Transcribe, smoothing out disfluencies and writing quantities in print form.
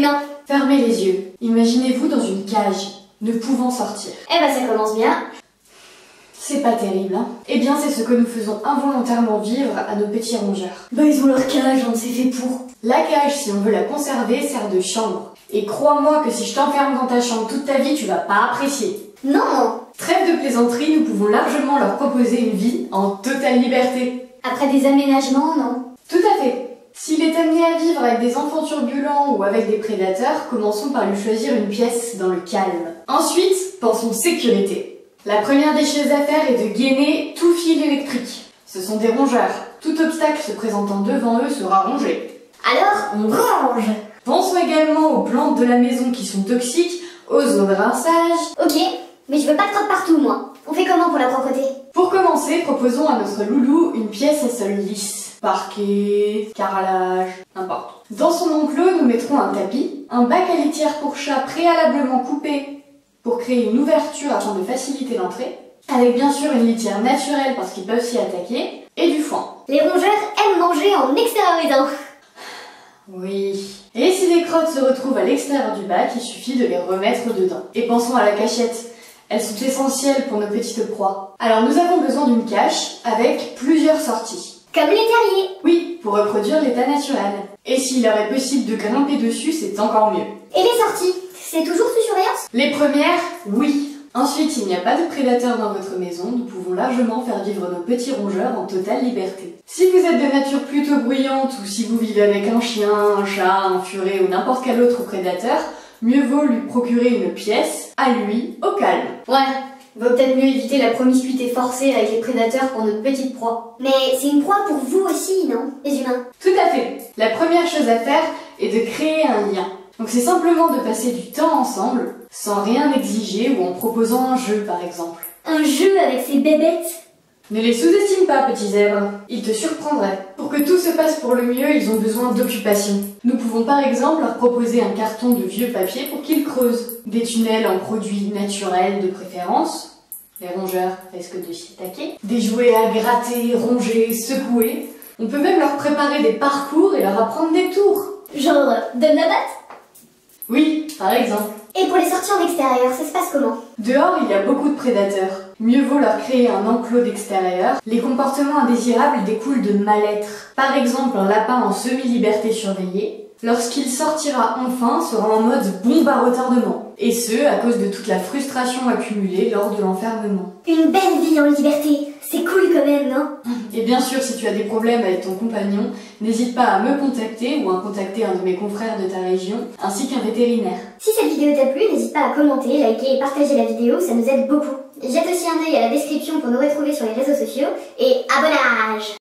humain. Fermez les yeux. Imaginez-vous dans une cage, ne pouvant sortir. Eh ben ça commence bien. C'est pas terrible, hein? Eh bien, c'est ce que nous faisons involontairement vivre à nos petits rongeurs. Bah ils ont leur cage, on s'est fait pour. La cage, si on veut la conserver, sert de chambre. Et crois-moi que si je t'enferme dans ta chambre toute ta vie, tu vas pas apprécier. Non. Trêve de plaisanterie, nous pouvons largement leur proposer une vie en totale liberté. Après des aménagements, non. Tout à fait. S'il est amené à vivre avec des enfants turbulents ou avec des prédateurs, commençons par lui choisir une pièce dans le calme. Ensuite, pensons sécurité. La première des choses à faire est de gainer tout fil électrique. Ce sont des rongeurs. Tout obstacle se présentant devant eux sera rongé. Alors, on range. Pensons également aux plantes de la maison qui sont toxiques, aux eaux de rinçage. Ok, mais je veux pas de crotte partout, moi. On fait comment pour la propreté? Pour commencer, proposons à notre loulou une pièce à sol lisse. Parquet, carrelage, n'importe. Dans son enclos, nous mettrons un tapis, un bac à litière pour chat préalablement coupé pour créer une ouverture afin de faciliter l'entrée, avec bien sûr une litière naturelle parce qu'ils peuvent s'y attaquer, et du foin. Les rongeurs aiment manger en extériorisant. Oui. Et si les crottes se retrouvent à l'extérieur du bac, il suffit de les remettre dedans. Et pensons à la cachette. Elles sont essentielles pour nos petites proies. Alors nous avons besoin d'une cache avec plusieurs sorties. Comme les terriers. Oui, pour reproduire l'état naturel. Et s'il leur est possible de grimper dessus, c'est encore mieux. Et les sorties? C'est toujours sous surveillance? Les premières, oui. Ensuite, s'il n'y a pas de prédateurs dans votre maison, nous pouvons largement faire vivre nos petits rongeurs en totale liberté. Si vous êtes de nature plutôt bruyante ou si vous vivez avec un chien, un chat, un furet ou n'importe quel autre prédateur, mieux vaut lui procurer une pièce, à lui, au calme. Ouais, vaut peut-être mieux éviter la promiscuité forcée avec les prédateurs pour notre petite proie. Mais c'est une proie pour vous aussi, non, les humains? Tout à fait. La première chose à faire est de créer un lien. Donc c'est simplement de passer du temps ensemble, sans rien exiger ou en proposant un jeu par exemple. Un jeu avec ces bébêtes? Ne les sous-estime pas, petits zèbres. Ils te surprendraient. Pour que tout se passe pour le mieux, ils ont besoin d'occupation. Nous pouvons par exemple leur proposer un carton de vieux papier pour qu'ils creusent. Des tunnels en produits naturels de préférence. Les rongeurs risquent de s'y attaquer. Des jouets à gratter, ronger, secouer. On peut même leur préparer des parcours et leur apprendre des tours. Genre, donne la batte? Oui, par exemple. Et pour les sorties en extérieur, ça se passe comment? Dehors, il y a beaucoup de prédateurs. Mieux vaut leur créer un enclos d'extérieur. Les comportements indésirables découlent de mal-être. Par exemple, un lapin en semi-liberté surveillée, lorsqu'il sortira enfin, sera en mode bombe à retardement. Et ce, à cause de toute la frustration accumulée lors de l'enfermement. Une belle vie en liberté. C'est cool quand même, non? Et bien sûr, si tu as des problèmes avec ton compagnon, n'hésite pas à me contacter ou à contacter un de mes confrères de ta région, ainsi qu'un vétérinaire. Si cette vidéo t'a plu, n'hésite pas à commenter, liker et partager la vidéo, ça nous aide beaucoup. Jette aussi un œil à la description pour nous retrouver sur les réseaux sociaux, et abonnage!